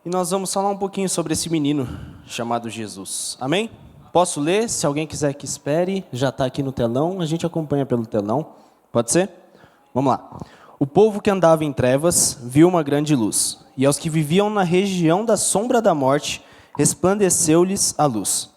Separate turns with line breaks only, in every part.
E nós vamos falar um pouquinho sobre esse menino chamado Jesus. Amém? Posso ler? Se alguém quiser que espere, já está aqui no telão, a gente acompanha pelo telão. Pode ser? Vamos lá. O povo que andava em trevas viu uma grande luz, e aos que viviam na região da sombra da morte, resplandeceu-lhes a luz.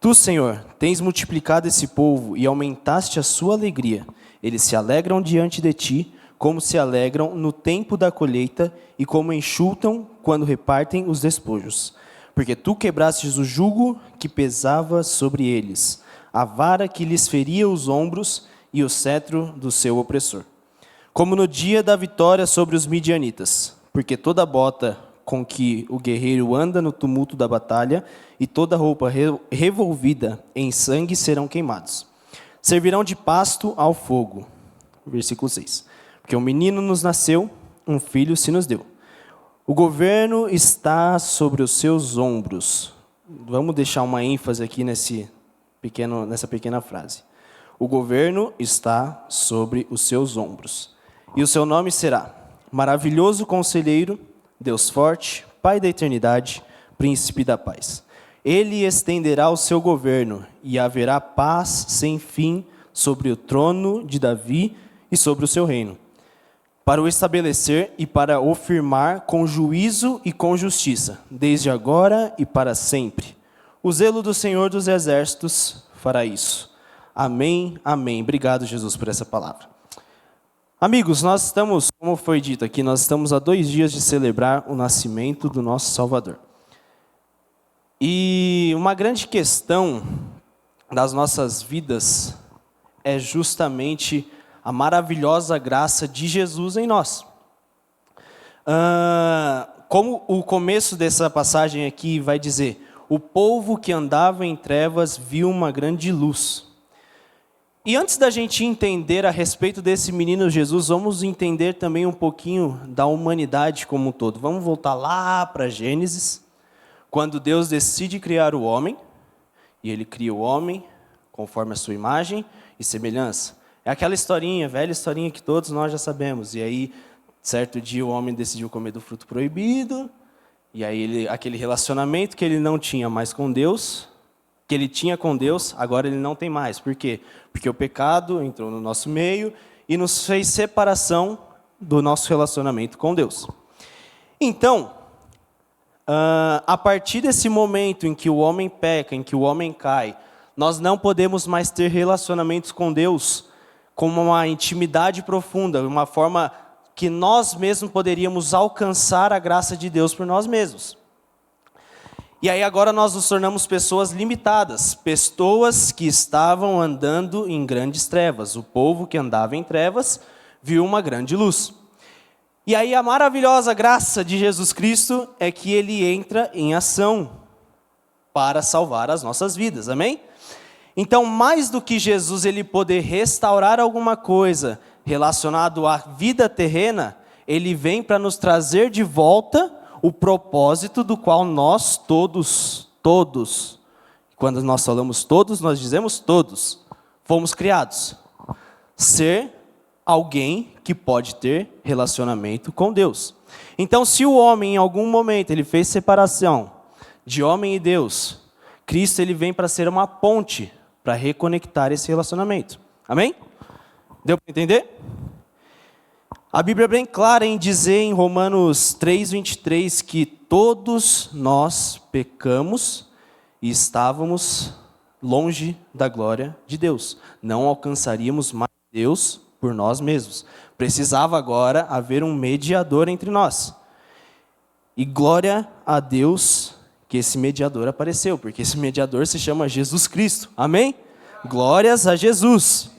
Tu, Senhor, tens multiplicado esse povo e aumentaste a sua alegria. Eles se alegram diante de ti, como se alegram no tempo da colheita e como enxutam quando repartem os despojos. Porque tu quebrastes o jugo que pesava sobre eles, a vara que lhes feria os ombros e o cetro do seu opressor. Como no dia da vitória sobre os midianitas, porque toda bota com que o guerreiro anda no tumulto da batalha e toda roupa revolvida em sangue serão queimados. Servirão de pasto ao fogo. Versículo 6. Porque um menino nos nasceu, um filho se nos deu. O governo está sobre os seus ombros. Vamos deixar uma ênfase aqui nessa pequena frase. O governo está sobre os seus ombros. E o seu nome será Maravilhoso Conselheiro, Deus Forte, Pai da Eternidade, Príncipe da Paz. Ele estenderá o seu governo e haverá paz sem fim sobre o trono de Davi e sobre o seu reino, para o estabelecer e para o firmar com juízo e com justiça, desde agora e para sempre. O zelo do Senhor dos Exércitos fará isso. Amém, amém. Obrigado, Jesus, por essa palavra. Amigos, nós estamos, como foi dito aqui, nós estamos há 2 dias de celebrar o nascimento do nosso Salvador. E uma grande questão das nossas vidas é justamente a maravilhosa graça de Jesus em nós. Como o começo dessa passagem aqui vai dizer, o povo que andava em trevas viu uma grande luz. E antes da gente entender a respeito desse menino Jesus, vamos entender também um pouquinho da humanidade como um todo. Vamos voltar lá para Gênesis, quando Deus decide criar o homem, e Ele cria o homem conforme a sua imagem e semelhança. É aquela historinha, velha historinha que todos nós já sabemos. E aí, certo dia, o homem decidiu comer do fruto proibido. E aí, aquele relacionamento que ele não tinha mais com Deus, que ele tinha com Deus, agora ele não tem mais. Por quê? Porque o pecado entrou no nosso meio e nos fez separação do nosso relacionamento com Deus. Então, a partir desse momento em que o homem peca, em que o homem cai, nós não podemos mais ter relacionamentos com Deus como uma intimidade profunda, uma forma que nós mesmos poderíamos alcançar a graça de Deus por nós mesmos. E aí agora nós nos tornamos pessoas limitadas, pessoas que estavam andando em grandes trevas. O povo que andava em trevas viu uma grande luz. E aí a maravilhosa graça de Jesus Cristo é que Ele entra em ação para salvar as nossas vidas, amém? Então, mais do que Jesus ele poder restaurar alguma coisa relacionado à vida terrena, Ele vem para nos trazer de volta o propósito do qual nós todos, quando nós falamos todos, nós dizemos todos, fomos criados. Ser alguém que pode ter relacionamento com Deus. Então, se o homem em algum momento ele fez separação de homem e Deus, Cristo ele vem para ser uma ponte para reconectar esse relacionamento. Amém? Deu para entender? A Bíblia é bem clara em dizer em Romanos 3:23 que todos nós pecamos e estávamos longe da glória de Deus. Não alcançaríamos mais Deus por nós mesmos. Precisava agora haver um mediador entre nós. E glória a Deus que esse mediador apareceu, porque esse mediador se chama Jesus Cristo. Amém? Glórias a Jesus.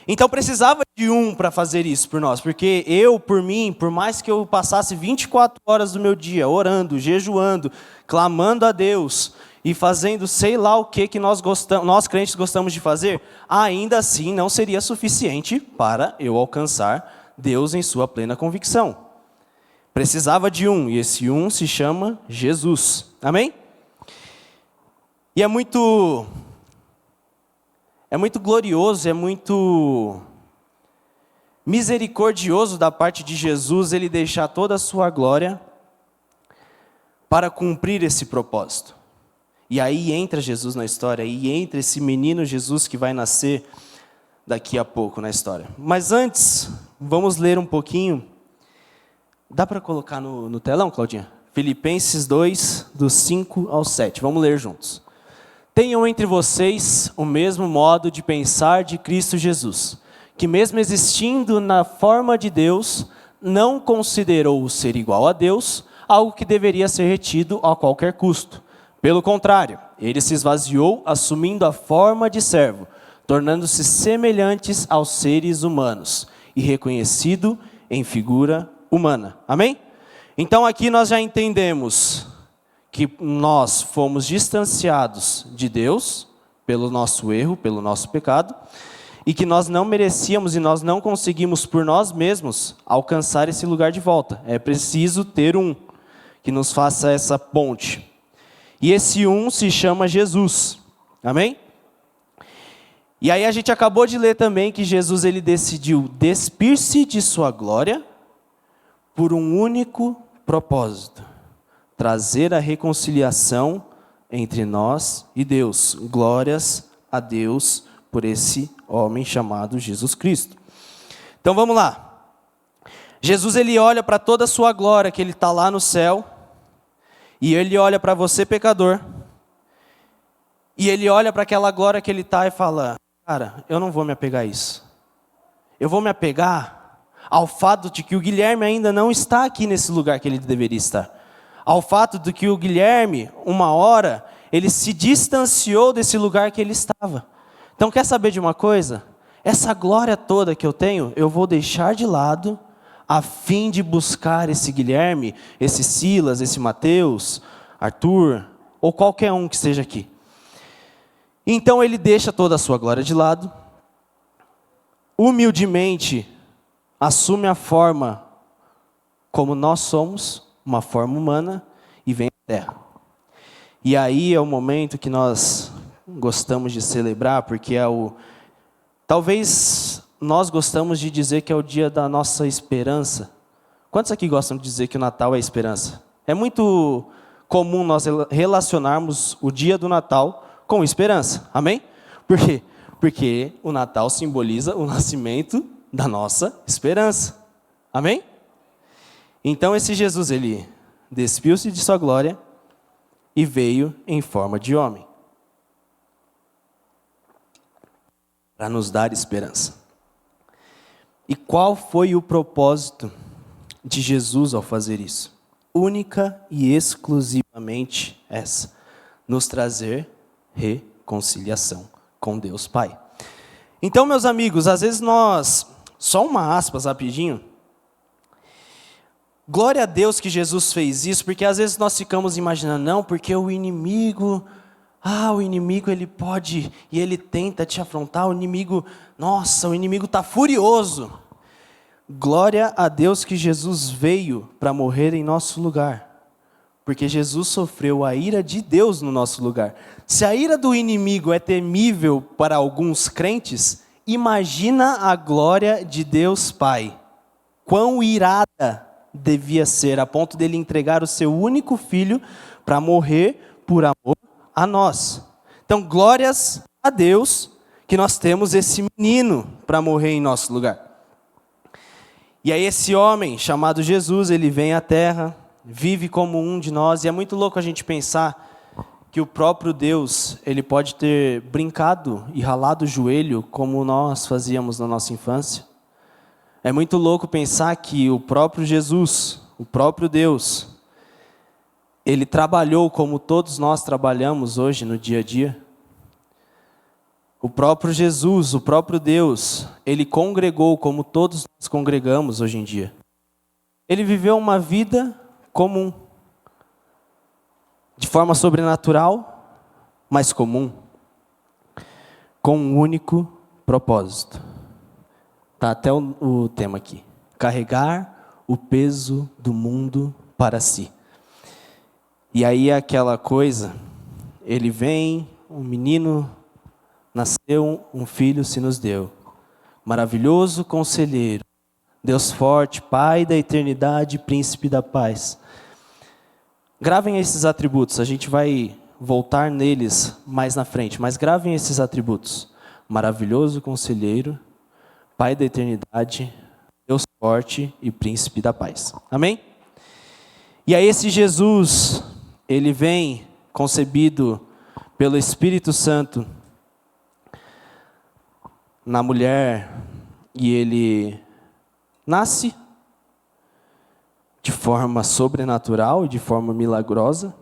Então precisava de um para fazer isso por nós, porque eu, por mim, por mais que eu passasse 24 horas do meu dia orando, jejuando, clamando a Deus e fazendo sei lá o que nós crentes gostamos de fazer, ainda assim não seria suficiente para eu alcançar Deus em sua plena convicção. Precisava de um, e esse um se chama Jesus. Amém? E é muito glorioso, é muito misericordioso da parte de Jesus ele deixar toda a sua glória para cumprir esse propósito. E aí entra Jesus na história, e entra esse menino Jesus que vai nascer daqui a pouco na história. Mas antes, vamos ler um pouquinho. Dá para colocar no telão, Claudinha? Filipenses 2, do 5 ao 7. Vamos ler juntos. Tenham entre vocês o mesmo modo de pensar de Cristo Jesus, que mesmo existindo na forma de Deus, não considerou o ser igual a Deus algo que deveria ser retido a qualquer custo. Pelo contrário, ele se esvaziou, assumindo a forma de servo, tornando-se semelhantes aos seres humanos e reconhecido em figura humana. Amém? Então aqui nós já entendemos que nós fomos distanciados de Deus pelo nosso erro, pelo nosso pecado, e que nós não merecíamos e nós não conseguimos por nós mesmos alcançar esse lugar de volta. É preciso ter um que nos faça essa ponte. E esse um se chama Jesus. Amém? E aí a gente acabou de ler também que Jesus ele decidiu despir-se de sua glória por um único propósito: trazer a reconciliação entre nós e Deus. Glórias a Deus por esse homem chamado Jesus Cristo. Então vamos lá. Jesus ele olha para toda a sua glória, que ele está lá no céu, e ele olha para você, pecador, e ele olha para aquela glória que ele está e fala: cara, eu não vou me apegar a isso. Eu vou me apegar ao fato de que o Guilherme ainda não está aqui nesse lugar que ele deveria estar. Ao fato de que o Guilherme, uma hora, ele se distanciou desse lugar que ele estava. Então, quer saber de uma coisa? Essa glória toda que eu tenho, eu vou deixar de lado, a fim de buscar esse Guilherme, esse Silas, esse Mateus, Arthur, ou qualquer um que esteja aqui. Então, ele deixa toda a sua glória de lado, humildemente assume a forma como nós somos, uma forma humana, e vem à terra. E aí é o momento que nós gostamos de celebrar, porque talvez nós gostamos de dizer que é o dia da nossa esperança. Quantos aqui gostam de dizer que o Natal é esperança? É muito comum nós relacionarmos o dia do Natal com esperança. Amém? Por quê? Porque o Natal simboliza o nascimento da nossa esperança. Amém? Então esse Jesus, ele despiu-se de sua glória e veio em forma de homem para nos dar esperança. E qual foi o propósito de Jesus ao fazer isso? Única e exclusivamente essa: nos trazer reconciliação com Deus Pai. Então, meus amigos, às vezes só uma aspas rapidinho, glória a Deus que Jesus fez isso, porque às vezes nós ficamos imaginando, não, porque o inimigo ele pode, e ele tenta te afrontar, o inimigo está furioso. Glória a Deus que Jesus veio para morrer em nosso lugar, porque Jesus sofreu a ira de Deus no nosso lugar. Se a ira do inimigo é temível para alguns crentes, imagina a glória de Deus Pai. Quão irada devia ser, a ponto dele entregar o seu único filho para morrer por amor a nós. Então, glórias a Deus que nós temos esse menino para morrer em nosso lugar. E aí esse homem chamado Jesus, ele vem à terra, vive como um de nós, e é muito louco a gente pensar que o próprio Deus, ele pode ter brincado e ralado o joelho como nós fazíamos na nossa infância. É muito louco pensar que o próprio Jesus, o próprio Deus, ele trabalhou como todos nós trabalhamos hoje no dia a dia. O próprio Jesus, o próprio Deus, ele congregou como todos nós congregamos hoje em dia. Ele viveu uma vida comum, de forma sobrenatural, mas comum, com um único propósito. Está até o tema aqui: carregar o peso do mundo para si. E aí aquela coisa, ele vem, um menino nasceu, um filho se nos deu. Maravilhoso conselheiro, Deus forte, Pai da eternidade, príncipe da paz. Gravem esses atributos, a gente vai voltar neles mais na frente, mas gravem esses atributos. Maravilhoso conselheiro, Pai da eternidade, Deus forte e príncipe da paz. Amém? E aí esse Jesus, ele vem concebido pelo Espírito Santo na mulher e ele nasce de forma sobrenatural e de forma milagrosa,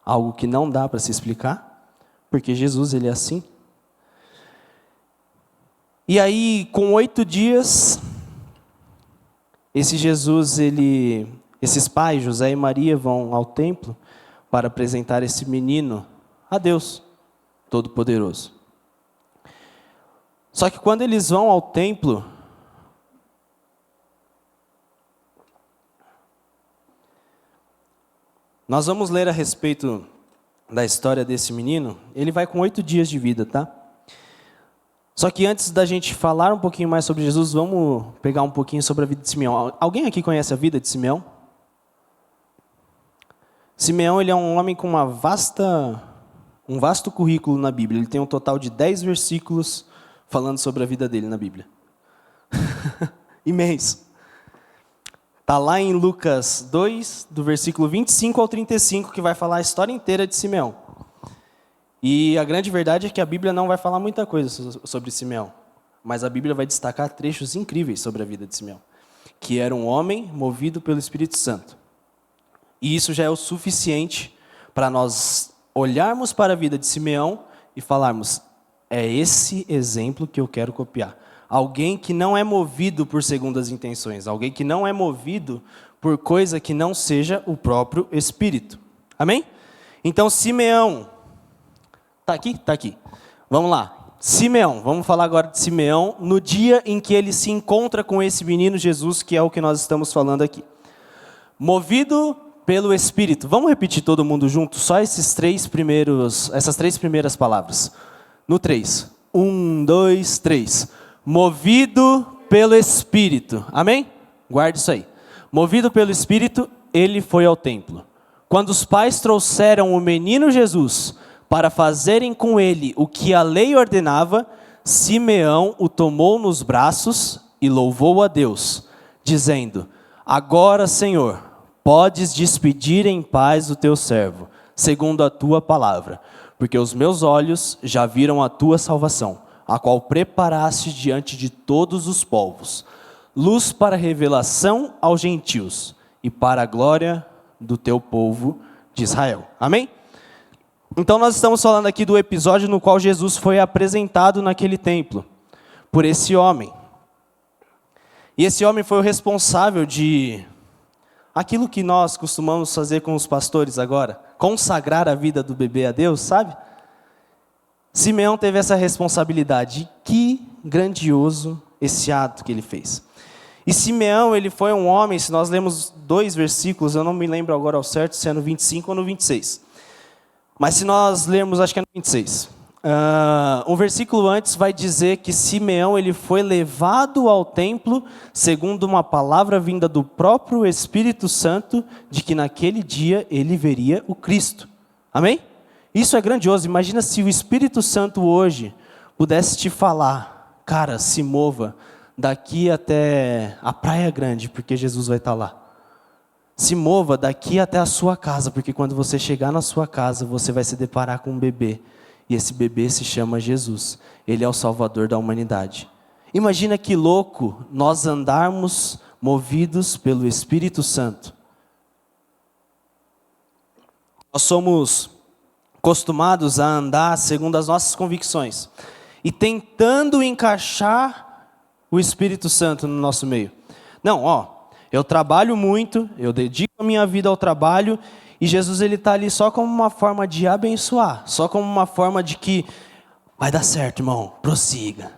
algo que não dá para se explicar, porque Jesus ele é assim. E aí, com 8 dias, esse Jesus, esses pais, José e Maria, vão ao templo para apresentar esse menino a Deus Todo-Poderoso. Só que quando eles vão ao templo, nós vamos ler a respeito da história desse menino. Ele vai com 8 dias de vida, tá? Só que antes da gente falar um pouquinho mais sobre Jesus, vamos pegar um pouquinho sobre a vida de Simeão. Alguém aqui conhece a vida de Simeão? Simeão, ele é um homem com um vasto currículo na Bíblia. Ele tem um total de 10 versículos falando sobre a vida dele na Bíblia. Imenso. Está lá em Lucas 2, do versículo 25 ao 35, que vai falar a história inteira de Simeão. E a grande verdade é que a Bíblia não vai falar muita coisa sobre Simeão, mas a Bíblia vai destacar trechos incríveis sobre a vida de Simeão, que era um homem movido pelo Espírito Santo. E isso já é o suficiente para nós olharmos para a vida de Simeão e falarmos, é esse exemplo que eu quero copiar. Alguém que não é movido por segundas intenções, alguém que não é movido por coisa que não seja o próprio Espírito. Amém? Então, Simeão, está aqui? Está aqui. Vamos lá. Simeão, vamos falar agora de Simeão, no dia em que ele se encontra com esse menino Jesus, que é o que nós estamos falando aqui. Movido pelo Espírito. Vamos repetir todo mundo junto? Só essas três primeiras palavras. No 3. 1, 2, 3. Movido pelo Espírito. Amém? Guarde isso aí. Movido pelo Espírito, ele foi ao templo. Quando os pais trouxeram o menino Jesus para fazerem com ele o que a lei ordenava, Simeão o tomou nos braços e louvou a Deus, dizendo, agora, Senhor, podes despedir em paz o teu servo, segundo a tua palavra, porque os meus olhos já viram a tua salvação, a qual preparaste diante de todos os povos, luz para revelação aos gentios e para a glória do teu povo de Israel. Amém? Então nós estamos falando aqui do episódio no qual Jesus foi apresentado naquele templo, por esse homem. E esse homem foi o responsável de aquilo que nós costumamos fazer com os pastores agora, consagrar a vida do bebê a Deus, sabe? Simeão teve essa responsabilidade. Que grandioso esse ato que ele fez. E Simeão, ele foi um homem, se nós lemos 2 versículos, eu não me lembro agora ao certo se é no 25 ou no 26. Mas se nós lermos, acho que é no 26. Um versículo antes vai dizer que Simeão ele foi levado ao templo segundo uma palavra vinda do próprio Espírito Santo, de que naquele dia ele veria o Cristo. Amém? Isso é grandioso. Imagina se o Espírito Santo hoje pudesse te falar, cara, se mova daqui até a Praia Grande, porque Jesus vai estar lá. Se mova daqui até a sua casa, porque quando você chegar na sua casa, você vai se deparar com um bebê. E esse bebê se chama Jesus. Ele é o Salvador da humanidade. Imagina que louco nós andarmos movidos pelo Espírito Santo. Nós somos acostumados a andar segundo as nossas convicções e tentando encaixar o Espírito Santo no nosso meio. Não, eu trabalho muito, eu dedico a minha vida ao trabalho e Jesus ele está ali só como uma forma de abençoar, só como uma forma de que vai dar certo, irmão, prossiga.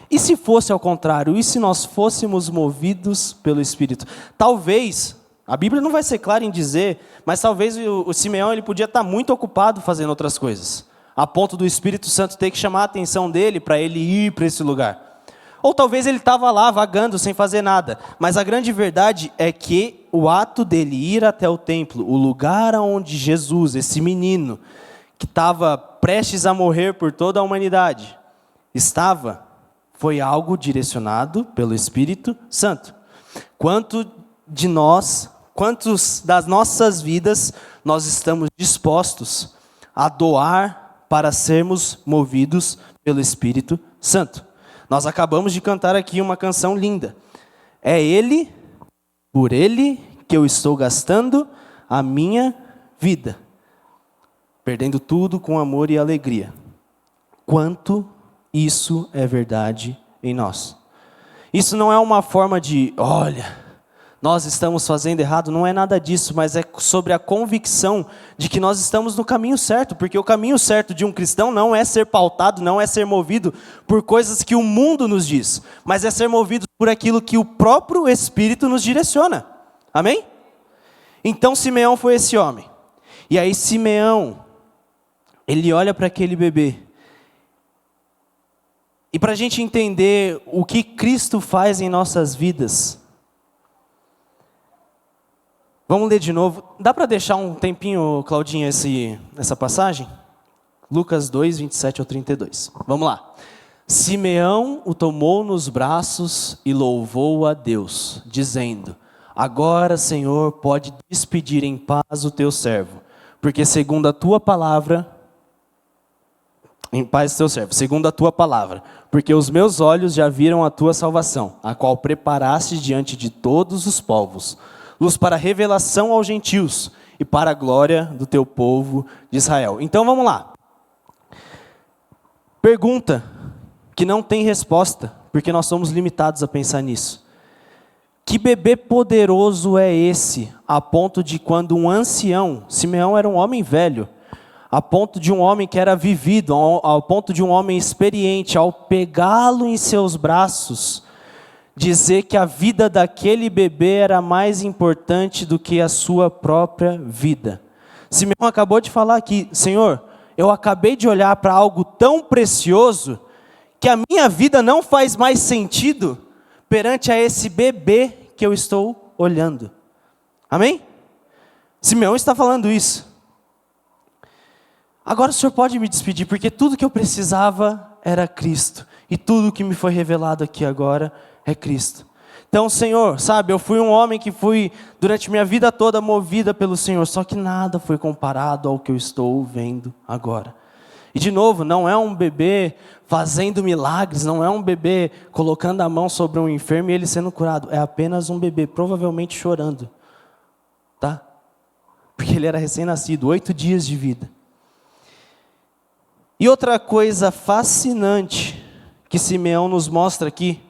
E se fosse ao contrário? E se nós fôssemos movidos pelo Espírito? Talvez, a Bíblia não vai ser clara em dizer, mas talvez o Simeão ele podia estar muito ocupado fazendo outras coisas, a ponto do Espírito Santo ter que chamar a atenção dele para ele ir para esse lugar. Ou talvez ele estava lá vagando sem fazer nada. Mas a grande verdade é que o ato dele ir até o templo, o lugar onde Jesus, esse menino, que estava prestes a morrer por toda a humanidade, foi algo direcionado pelo Espírito Santo. Quantos das nossas vidas nós estamos dispostos a doar para sermos movidos pelo Espírito Santo? Nós acabamos de cantar aqui uma canção linda. É Ele, por Ele, que eu estou gastando a minha vida, perdendo tudo com amor e alegria. Quanto isso é verdade em nós. Isso não é uma forma de, olha, nós estamos fazendo errado, não é nada disso, mas é sobre a convicção de que nós estamos no caminho certo, porque o caminho certo de um cristão não é ser pautado, não é ser movido por coisas que o mundo nos diz, mas é ser movido por aquilo que o próprio Espírito nos direciona. Amém? Então Simeão foi esse homem. E aí Simeão, ele olha para aquele bebê. E para a gente entender o que Cristo faz em nossas vidas, vamos ler de novo. Dá para deixar um tempinho, Claudinha, essa passagem? Lucas 2, 27 ao 32. Vamos lá. Simeão o tomou nos braços e louvou a Deus, dizendo: agora, Senhor, pode despedir em paz o teu servo, porque segundo a tua palavra, em paz teu servo, segundo a tua palavra, porque os meus olhos já viram a tua salvação, a qual preparaste diante de todos os povos, luz para revelação aos gentios e para a glória do teu povo de Israel. Então vamos lá. Pergunta que não tem resposta, porque nós somos limitados a pensar nisso. Que bebê poderoso é esse, a ponto de quando um ancião, Simeão era um homem velho, a ponto de um homem que era vivido, ao ponto de um homem experiente, ao pegá-lo em seus braços, dizer que a vida daquele bebê era mais importante do que a sua própria vida. Simeão acabou de falar aqui: Senhor, eu acabei de olhar para algo tão precioso que a minha vida não faz mais sentido perante a esse bebê que eu estou olhando. Amém? Simeão está falando isso. Agora o Senhor pode me despedir, porque tudo que eu precisava era Cristo. E tudo que me foi revelado aqui agora é Cristo. Então, Senhor, sabe, eu fui um homem que fui, durante minha vida toda, movida pelo Senhor. Só que nada foi comparado ao que eu estou vendo agora. E de novo, não é um bebê fazendo milagres, não é um bebê colocando a mão sobre um enfermo e ele sendo curado. É apenas um bebê, provavelmente chorando. Tá? Porque ele era recém-nascido, 8 dias de vida. E outra coisa fascinante que Simeão nos mostra aqui,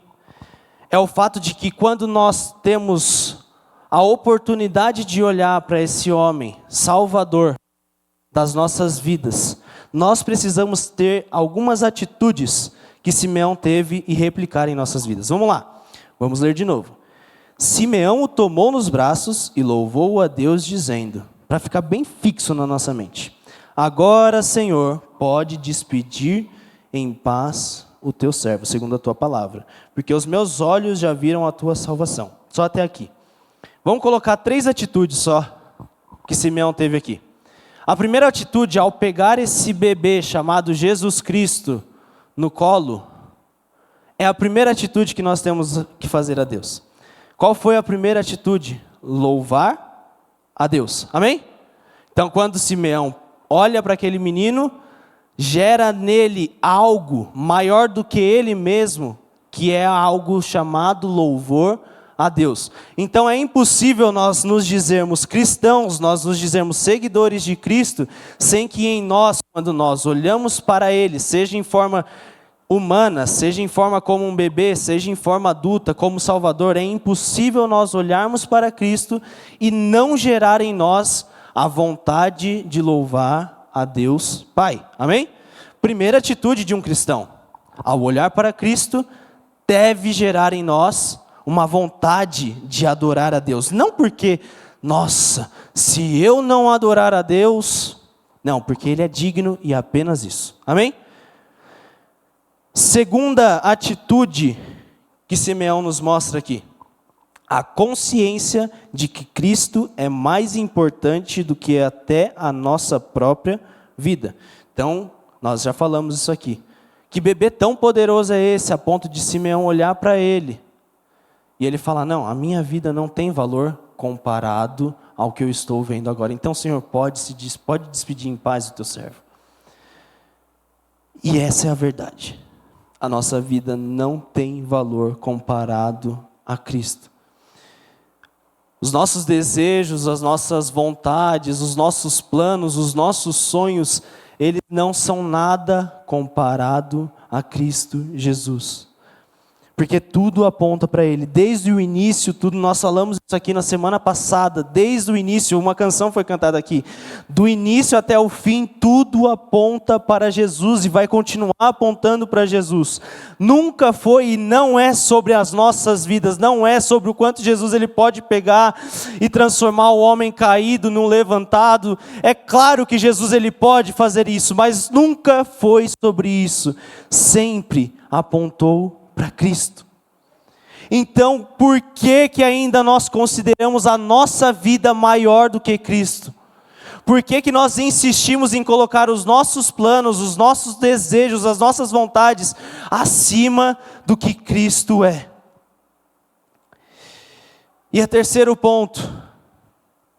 é o fato de que quando nós temos a oportunidade de olhar para esse homem, Salvador das nossas vidas, nós precisamos ter algumas atitudes que Simeão teve e replicar em nossas vidas. Vamos lá, vamos ler de novo. Simeão o tomou nos braços e louvou a Deus dizendo, para ficar bem fixo na nossa mente: agora, Senhor, pode despedir em paz o teu servo, segundo a tua palavra, porque os meus olhos já viram a tua salvação. Só até aqui. Vamos colocar 3 atitudes só que Simeão teve aqui. A primeira atitude, ao pegar esse bebê chamado Jesus Cristo no colo, é a primeira atitude que nós temos que fazer a Deus. Qual foi a primeira atitude? Louvar a Deus. Amém? Então, quando Simeão olha para aquele menino, gera nele algo maior do que ele mesmo, que é algo chamado louvor a Deus. Então é impossível nós nos dizermos cristãos, nós nos dizermos seguidores de Cristo, sem que em nós, quando nós olhamos para Ele, seja em forma humana, seja em forma como um bebê, seja em forma adulta, como Salvador, é impossível nós olharmos para Cristo e não gerar em nós a vontade de louvar a Deus Pai. Amém? Primeira atitude de um cristão, ao olhar para Cristo, deve gerar em nós uma vontade de adorar a Deus. Não porque, nossa, se eu não adorar a Deus, não, porque Ele é digno e apenas isso. Amém? Segunda atitude que Simeão nos mostra aqui? A consciência de que Cristo é mais importante do que até a nossa própria vida. Então, nós já falamos isso aqui. Que bebê tão poderoso é esse, a ponto de Simeão olhar para ele e ele falar, não, a minha vida não tem valor comparado ao que eu estou vendo agora. Então, Senhor, pode despedir em paz o teu servo. E essa é a verdade. A nossa vida não tem valor comparado a Cristo. Os nossos desejos, as nossas vontades, os nossos planos, os nossos sonhos, eles não são nada comparado a Cristo Jesus. Porque tudo aponta para Ele, desde o início, tudo, nós falamos isso aqui na semana passada, desde o início, uma canção foi cantada aqui, do início até o fim, tudo aponta para Jesus e vai continuar apontando para Jesus. Nunca foi e não é sobre as nossas vidas, não é sobre o quanto Jesus ele pode pegar e transformar o homem caído num levantado. É claro que Jesus ele pode fazer isso, mas nunca foi sobre isso, sempre apontou para Cristo. Então, por que ainda nós consideramos a nossa vida maior do que Cristo? Por que nós insistimos em colocar os nossos planos, os nossos desejos, as nossas vontades acima do que Cristo é? E o terceiro ponto,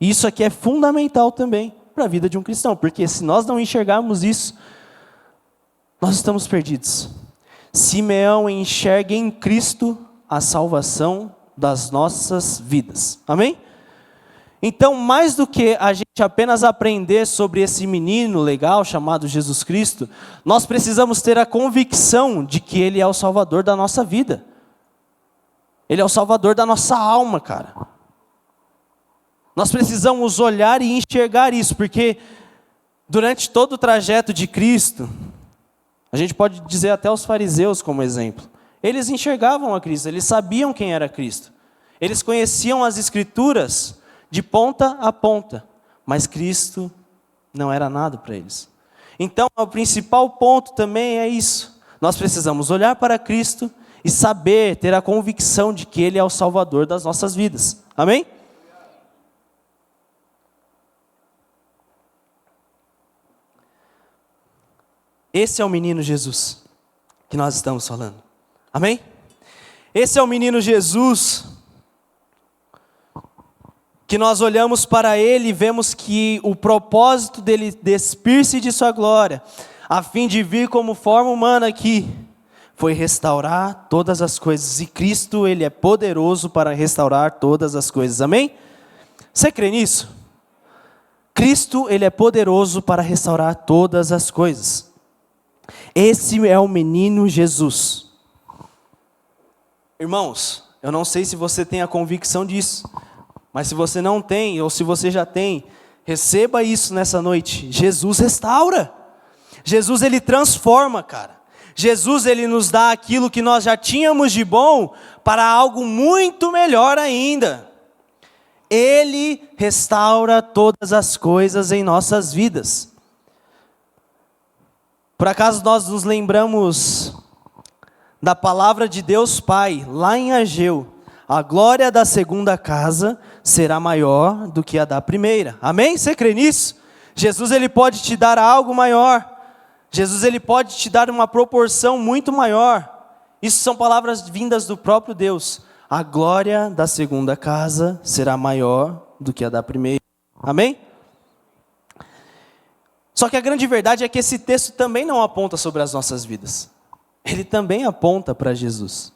isso aqui é fundamental também para a vida de um cristão, porque se nós não enxergarmos isso, nós estamos perdidos. Simeão enxerga em Cristo a salvação das nossas vidas. Amém? Então, mais do que a gente apenas aprender sobre esse menino legal chamado Jesus Cristo, nós precisamos ter a convicção de que Ele é o Salvador da nossa vida. Ele é o Salvador da nossa alma, cara. Nós precisamos olhar e enxergar isso, porque durante todo o trajeto de Cristo, a gente pode dizer até os fariseus como exemplo. Eles enxergavam a Cristo, eles sabiam quem era Cristo. Eles conheciam as Escrituras de ponta a ponta, mas Cristo não era nada para eles. Então, o principal ponto também é isso. Nós precisamos olhar para Cristo e saber, ter a convicção de que Ele é o Salvador das nossas vidas. Amém? Esse é o menino Jesus que nós estamos falando. Amém? Esse é o menino Jesus que nós olhamos para Ele e vemos que o propósito dele despir-se de sua glória, a fim de vir como forma humana aqui, foi restaurar todas as coisas. E Cristo, Ele é poderoso para restaurar todas as coisas. Amém? Você crê nisso? Cristo, Ele é poderoso para restaurar todas as coisas. Esse é o menino Jesus. Irmãos, eu não sei se você tem a convicção disso, mas se você não tem, ou se você já tem, receba isso nessa noite. Jesus restaura. Jesus, Ele transforma, cara. Jesus, Ele nos dá aquilo que nós já tínhamos de bom para algo muito melhor ainda. Ele restaura todas as coisas em nossas vidas. Por acaso nós nos lembramos da palavra de Deus Pai, lá em Ageu: a glória da segunda casa será maior do que a da primeira. Amém? Você crê nisso? Jesus, Ele pode te dar algo maior. Jesus, Ele pode te dar uma proporção muito maior. Isso são palavras vindas do próprio Deus. A glória da segunda casa será maior do que a da primeira. Amém? Só que a grande verdade é que esse texto também não aponta sobre as nossas vidas. Ele também aponta para Jesus.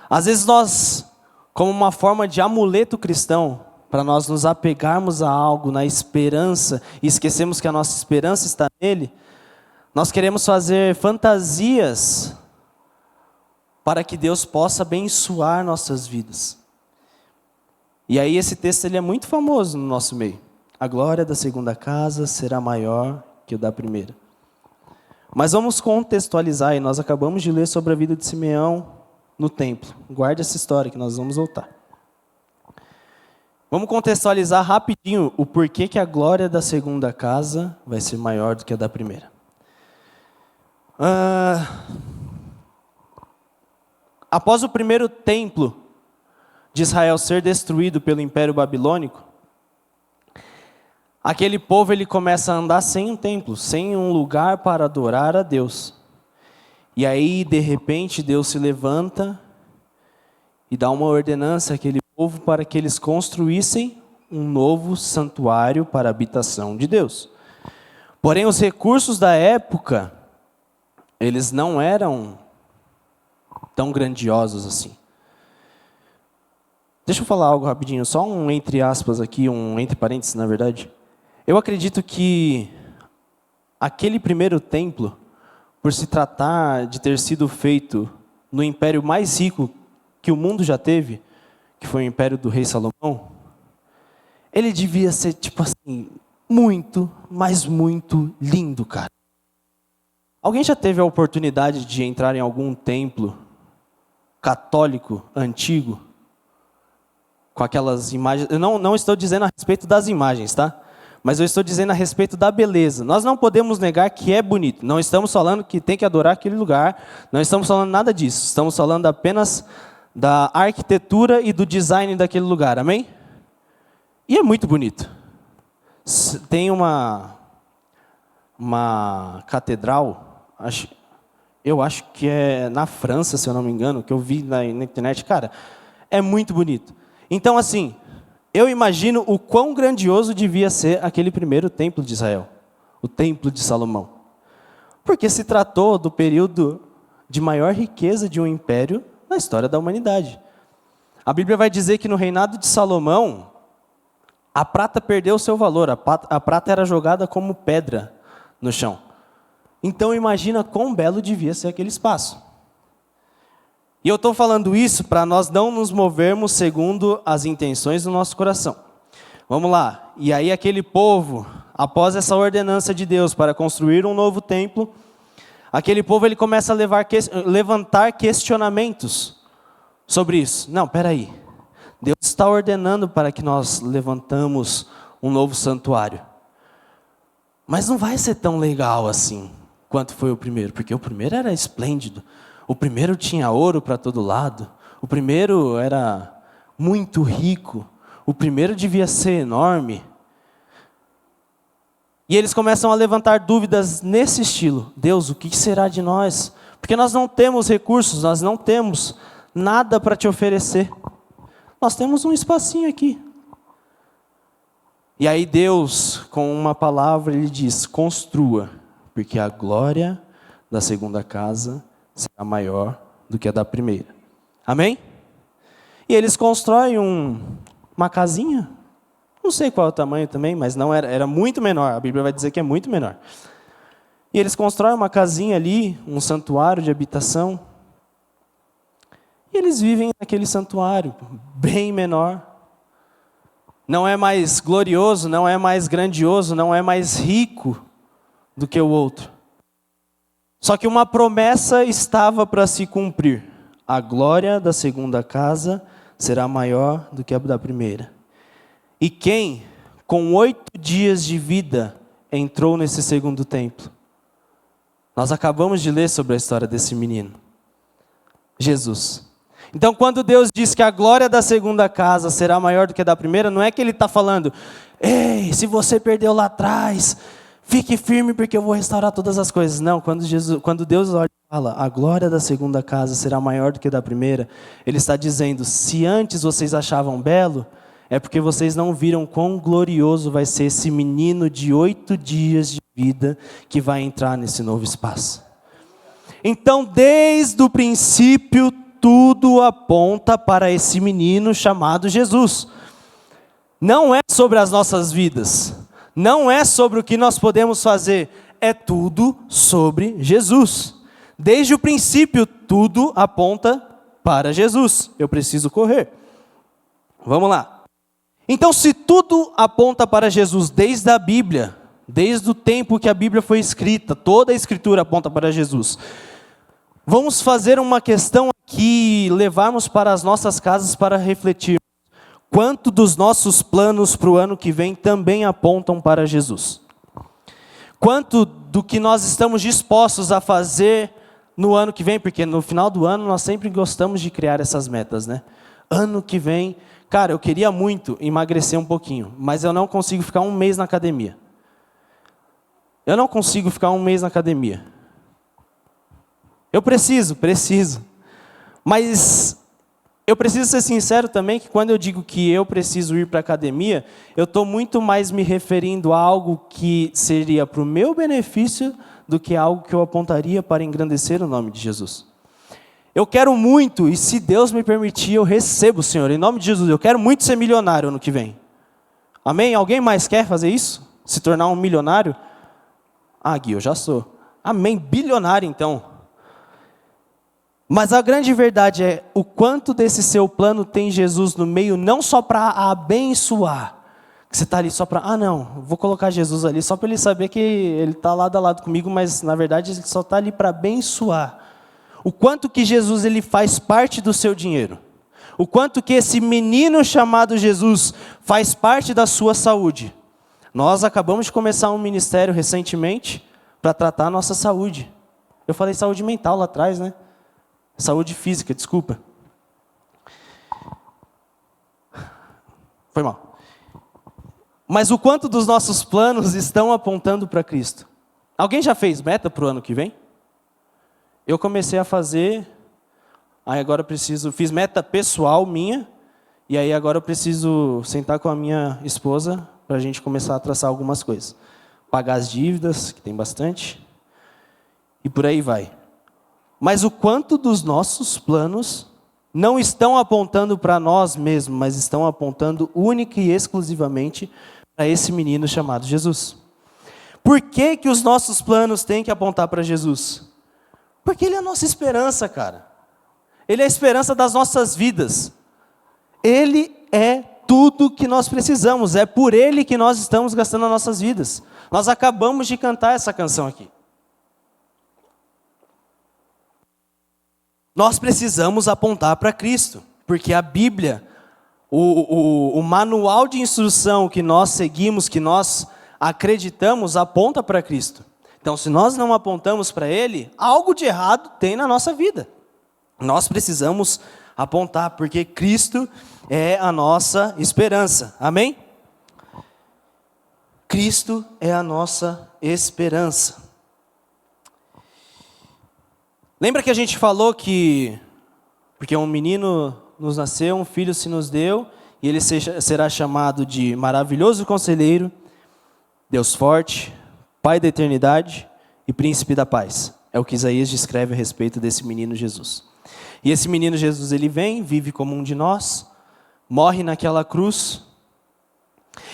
Às vezes nós, como uma forma de amuleto cristão, para nós nos apegarmos a algo na esperança, e esquecemos que a nossa esperança está nele, nós queremos fazer fantasias para que Deus possa abençoar nossas vidas. E aí esse texto ele é muito famoso no nosso meio. A glória da segunda casa será maior que o da primeira. Mas vamos contextualizar, e nós acabamos de ler sobre a vida de Simeão no templo. Guarde essa história que nós vamos voltar. Vamos contextualizar rapidinho o porquê que a glória da segunda casa vai ser maior do que a da primeira. após o primeiro templo de Israel ser destruído pelo Império Babilônico, aquele povo ele começa a andar sem um templo, sem um lugar para adorar a Deus. E aí, de repente, Deus se levanta e dá uma ordenança àquele povo para que eles construíssem um novo santuário para a habitação de Deus. Porém, os recursos da época, eles não eram tão grandiosos assim. Deixa eu falar algo rapidinho, só um entre aspas aqui, um entre parênteses, na verdade. Eu acredito que aquele primeiro templo, por se tratar de ter sido feito no império mais rico que o mundo já teve, que foi o império do rei Salomão, ele devia ser, tipo assim, muito, mas muito lindo, cara. Alguém já teve a oportunidade de entrar em algum templo católico antigo? Com aquelas imagens, eu não estou dizendo a respeito das imagens, tá? Mas eu estou dizendo a respeito da beleza. Nós não podemos negar que é bonito. Não estamos falando que tem que adorar aquele lugar. Não estamos falando nada disso. Estamos falando apenas da arquitetura e do design daquele lugar. Amém? E é muito bonito. Tem uma catedral, eu acho que é na França, se eu não me engano, que eu vi na internet. Cara, é muito bonito. Então, assim, eu imagino o quão grandioso devia ser aquele primeiro templo de Israel, o templo de Salomão. Porque se tratou do período de maior riqueza de um império na história da humanidade. A Bíblia vai dizer que no reinado de Salomão, a prata perdeu seu valor, a prata era jogada como pedra no chão. Então imagina quão belo devia ser aquele espaço. E eu estou falando isso para nós não nos movermos segundo as intenções do nosso coração. Vamos lá. E aí aquele povo, após essa ordenança de Deus para construir um novo templo, aquele povo ele começa a levantar questionamentos sobre isso. Não, peraí. Deus está ordenando para que nós levantamos um novo santuário. Mas não vai ser tão legal assim quanto foi o primeiro, porque o primeiro era esplêndido. O primeiro tinha ouro para todo lado. O primeiro era muito rico. O primeiro devia ser enorme. E eles começam a levantar dúvidas nesse estilo. Deus, o que será de nós? Porque nós não temos recursos, nós não temos nada para te oferecer. Nós temos um espacinho aqui. E aí Deus, com uma palavra, Ele diz, construa, porque a glória da segunda casa será maior do que a da primeira. Amém? E eles constroem uma casinha, não sei qual é o tamanho também, mas não era muito menor, a Bíblia vai dizer que é muito menor. E eles constroem uma casinha ali, um santuário de habitação, e eles vivem naquele santuário, bem menor. Não é mais glorioso, não é mais grandioso, não é mais rico do que o outro. Só que uma promessa estava para se cumprir. A glória da segunda casa será maior do que a da primeira. E quem, com 8 dias de vida, entrou nesse segundo templo? Nós acabamos de ler sobre a história desse menino. Jesus. Então, quando Deus diz que a glória da segunda casa será maior do que a da primeira, não é que Ele está falando, ei, se você perdeu lá atrás, fique firme porque eu vou restaurar todas as coisas. Não, quando Deus olha e fala, a glória da segunda casa será maior do que a da primeira, Ele está dizendo, se antes vocês achavam belo, é porque vocês não viram quão glorioso vai ser esse menino de 8 dias de vida que vai entrar nesse novo espaço. Então, desde o princípio, tudo aponta para esse menino chamado Jesus. Não é sobre as nossas vidas, não é sobre o que nós podemos fazer, é tudo sobre Jesus. Desde o princípio, tudo aponta para Jesus. Eu preciso correr. Vamos lá. Então, se tudo aponta para Jesus desde a Bíblia, desde o tempo que a Bíblia foi escrita, toda a Escritura aponta para Jesus. Vamos fazer uma questão aqui, levarmos para as nossas casas para refletir. Quanto dos nossos planos para o ano que vem também apontam para Jesus? Quanto do que nós estamos dispostos a fazer no ano que vem, porque no final do ano nós sempre gostamos de criar essas metas, né? Ano que vem, cara, eu queria muito emagrecer um pouquinho, mas eu não consigo ficar um mês na academia. Eu não consigo ficar um mês na academia. Eu preciso. Mas eu preciso ser sincero também que quando eu digo que eu preciso ir para a academia, eu estou muito mais me referindo a algo que seria para o meu benefício do que algo que eu apontaria para engrandecer o nome de Jesus. Eu quero muito, e se Deus me permitir, eu recebo, Senhor, em nome de Jesus. Eu quero muito ser milionário ano que vem. Amém? Alguém mais quer fazer isso? Se tornar um milionário? Ah, Gui, eu já sou. Amém, bilionário então. Mas a grande verdade é o quanto desse seu plano tem Jesus no meio, não só para abençoar. Que você está ali só para, não, vou colocar Jesus ali só para ele saber que ele está lado a lado comigo, mas na verdade ele só está ali para abençoar. O quanto que Jesus ele faz parte do seu dinheiro. O quanto que esse menino chamado Jesus faz parte da sua saúde. Nós acabamos de começar um ministério recentemente para tratar a nossa saúde. Eu falei saúde mental lá atrás, né? Saúde física, desculpa. Foi mal. Mas o quanto dos nossos planos estão apontando para Cristo? Alguém já fez meta para o ano que vem? Eu comecei a fazer, fiz meta pessoal minha, e aí agora eu preciso sentar com a minha esposa para a gente começar a traçar algumas coisas. Pagar as dívidas, que tem bastante, e por aí vai. Mas o quanto dos nossos planos não estão apontando para nós mesmos, mas estão apontando única e exclusivamente para esse menino chamado Jesus. Por que que os nossos planos têm que apontar para Jesus? Porque Ele é a nossa esperança, cara. Ele é a esperança das nossas vidas. Ele é tudo que nós precisamos. É por Ele que nós estamos gastando as nossas vidas. Nós acabamos de cantar essa canção aqui. Nós precisamos apontar para Cristo. Porque a Bíblia, o manual de instrução que nós seguimos, que nós acreditamos, aponta para Cristo. Então, se nós não apontamos para Ele, algo de errado tem na nossa vida. Nós precisamos apontar, porque Cristo é a nossa esperança. Amém? Cristo é a nossa esperança. Lembra que a gente falou que, porque um menino nos nasceu, um filho se nos deu, e ele será chamado de maravilhoso conselheiro, Deus forte, Pai da eternidade e Príncipe da paz. É o que Isaías descreve a respeito desse menino Jesus. E esse menino Jesus, ele vem, vive como um de nós, morre naquela cruz,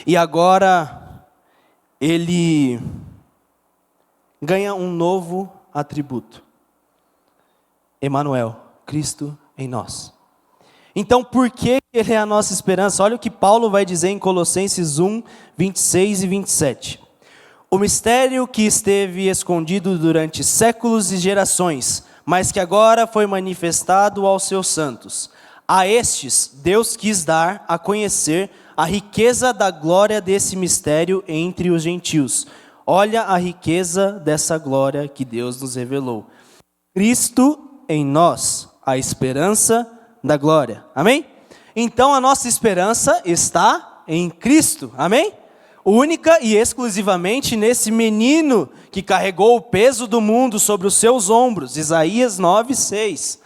e agora ele ganha um novo atributo. Emanuel, Cristo em nós. Então, por que ele é a nossa esperança? Olha o que Paulo vai dizer em Colossenses 1, 26 e 27. O mistério que esteve escondido durante séculos e gerações, mas que agora foi manifestado aos seus santos. A estes, Deus quis dar a conhecer a riqueza da glória desse mistério entre os gentios. Olha a riqueza dessa glória que Deus nos revelou. Cristo em nós, a esperança da glória. Amém? Então a nossa esperança está em Cristo. Amém? Única e exclusivamente nesse menino que carregou o peso do mundo sobre os seus ombros. Isaías 9, 6.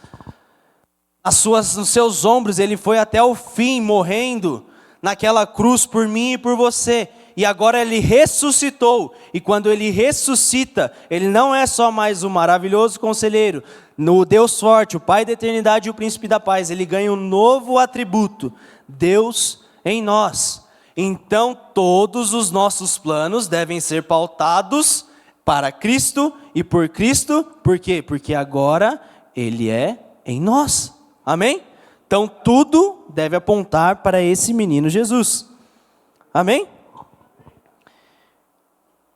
Nos seus ombros ele foi até o fim, morrendo naquela cruz por mim e por você. E agora ele ressuscitou. E quando ele ressuscita, ele não é só mais o maravilhoso conselheiro, no Deus forte, o Pai da eternidade e o Príncipe da paz. Ele ganha um novo atributo, Deus em nós. Então todos os nossos planos devem ser pautados para Cristo e por Cristo. Por quê? Porque agora Ele é em nós. Amém? Então tudo deve apontar para esse menino Jesus. Amém?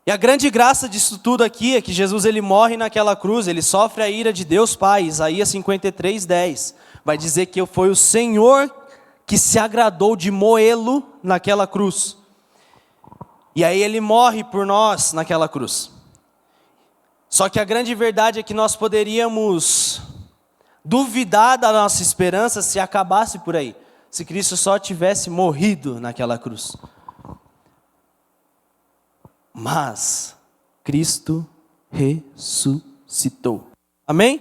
E a grande graça disso tudo aqui é que Jesus ele morre naquela cruz, ele sofre a ira de Deus Pai. Isaías 53, 10 vai dizer que foi o Senhor que se agradou de moê-lo naquela cruz. E aí ele morre por nós naquela cruz. Só que a grande verdade é que nós poderíamos duvidar da nossa esperança se acabasse por aí, se Cristo só tivesse morrido naquela cruz. Mas Cristo ressuscitou. Amém?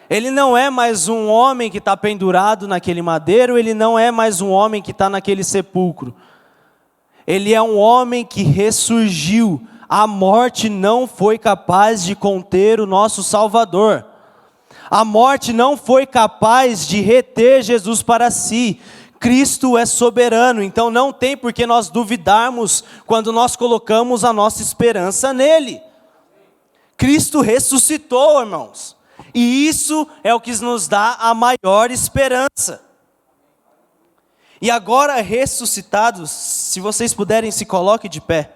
Ele não é mais um homem que está pendurado naquele madeiro, ele não é mais um homem que está naquele sepulcro. Ele é um homem que ressurgiu. A morte não foi capaz de conter o nosso Salvador. A morte não foi capaz de reter Jesus para si. Cristo é soberano, então não tem por que nós duvidarmos quando nós colocamos a nossa esperança nele. Cristo ressuscitou, irmãos. E isso é o que nos dá a maior esperança. E agora ressuscitados, se vocês puderem, se coloquem de pé.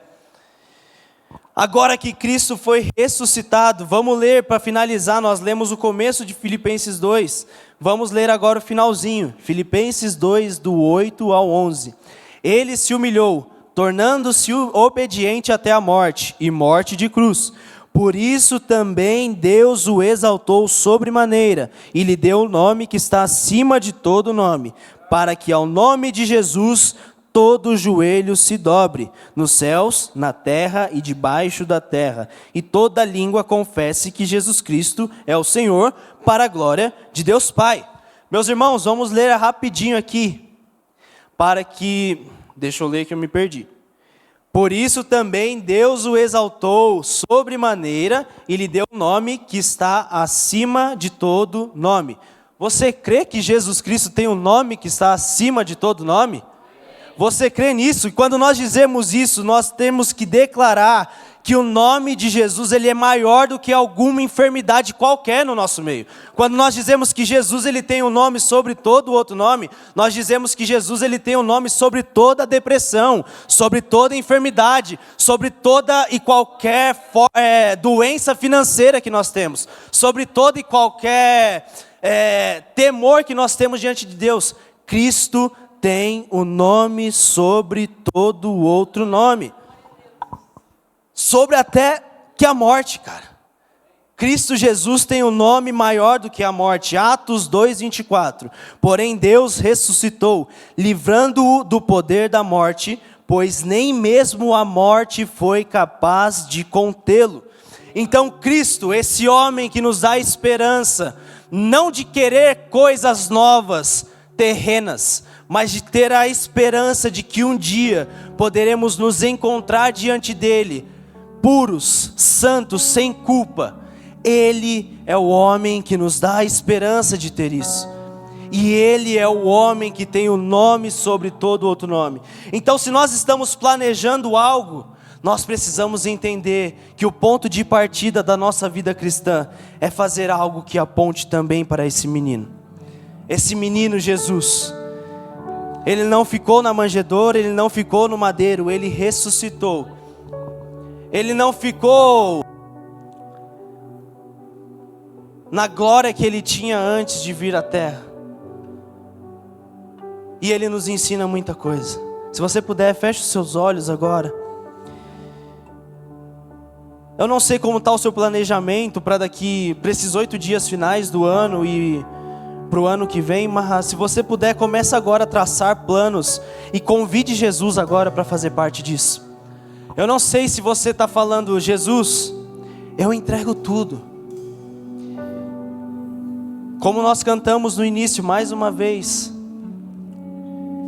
Agora que Cristo foi ressuscitado, vamos ler para finalizar, nós lemos o começo de Filipenses 2. Vamos ler agora o finalzinho, Filipenses 2, do 8 ao 11. Ele se humilhou, tornando-se obediente até a morte, e morte de cruz. Por isso também Deus o exaltou sobremaneira, e lhe deu o nome que está acima de todo nome, para que ao nome de Jesus todo joelho se dobre, nos céus, na terra e debaixo da terra, e toda língua confesse que Jesus Cristo é o Senhor, para a glória de Deus Pai. Meus irmãos, vamos ler rapidinho aqui, para que... Deixa eu ler que eu me perdi. Por isso também Deus o exaltou sobremaneira e lhe deu um nome que está acima de todo nome. Você crê que Jesus Cristo tem um nome que está acima de todo nome? Você crê nisso? E quando nós dizemos isso, nós temos que declarar que o nome de Jesus ele é maior do que alguma enfermidade qualquer no nosso meio. Quando nós dizemos que Jesus ele tem um nome sobre todo outro nome, nós dizemos que Jesus ele tem um nome sobre toda depressão, sobre toda enfermidade, sobre toda e qualquer doença financeira que nós temos, sobre toda e qualquer temor que nós temos diante de Deus. Cristo tem o nome sobre todo outro nome. Sobre até que a morte, cara. Cristo Jesus tem um nome maior do que a morte. Atos 2:24. Porém Deus ressuscitou, livrando-o do poder da morte, pois nem mesmo a morte foi capaz de contê-lo. Então Cristo, esse homem que nos dá esperança, não de querer coisas novas, terrenas, mas de ter a esperança de que um dia poderemos nos encontrar diante dele, puros, santos, sem culpa. Ele é o homem que nos dá a esperança de ter isso. E ele é o homem que tem o nome sobre todo outro nome. Então, se nós estamos planejando algo, nós precisamos entender que o ponto de partida da nossa vida cristã é fazer algo que aponte também para esse menino. Esse menino Jesus. Ele não ficou na manjedoura, ele não ficou no madeiro, ele ressuscitou. Ele não ficou na glória que ele tinha antes de vir à terra. E ele nos ensina muita coisa. Se você puder, feche os seus olhos agora. Eu não sei como está o seu planejamento para esses 8 dias finais do ano e para o ano que vem, mas se você puder, comece agora a traçar planos e convide Jesus agora para fazer parte disso. Eu não sei se você está falando, Jesus, eu entrego tudo. Como nós cantamos no início, mais uma vez.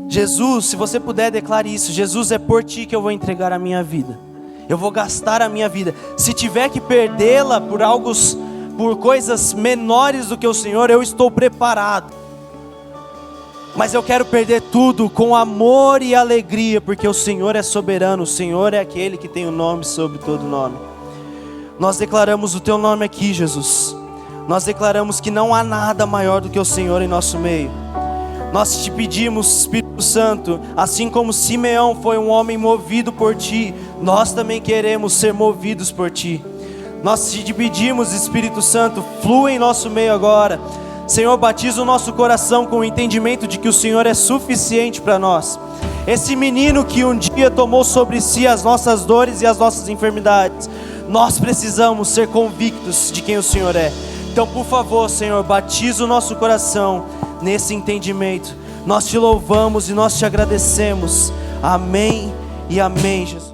Jesus, se você puder, declare isso. Jesus, é por ti que eu vou entregar a minha vida. Eu vou gastar a minha vida. Se tiver que perdê-la por coisas menores do que o Senhor, eu estou preparado. Mas eu quero perder tudo com amor e alegria, porque o Senhor é soberano, o Senhor é aquele que tem o nome sobre todo nome. Nós declaramos o teu nome aqui, Jesus. Nós declaramos que não há nada maior do que o Senhor em nosso meio. Nós te pedimos, Espírito Santo, assim como Simeão foi um homem movido por ti, nós também queremos ser movidos por ti. Nós te pedimos, Espírito Santo, flua em nosso meio agora. Senhor, batiza o nosso coração com o entendimento de que o Senhor é suficiente para nós. Esse menino que um dia tomou sobre si as nossas dores e as nossas enfermidades, Nós precisamos ser convictos de quem o Senhor é. Então, por favor, Senhor, batiza o nosso coração nesse entendimento. Nós te louvamos e nós te agradecemos. Amém e amém, Jesus.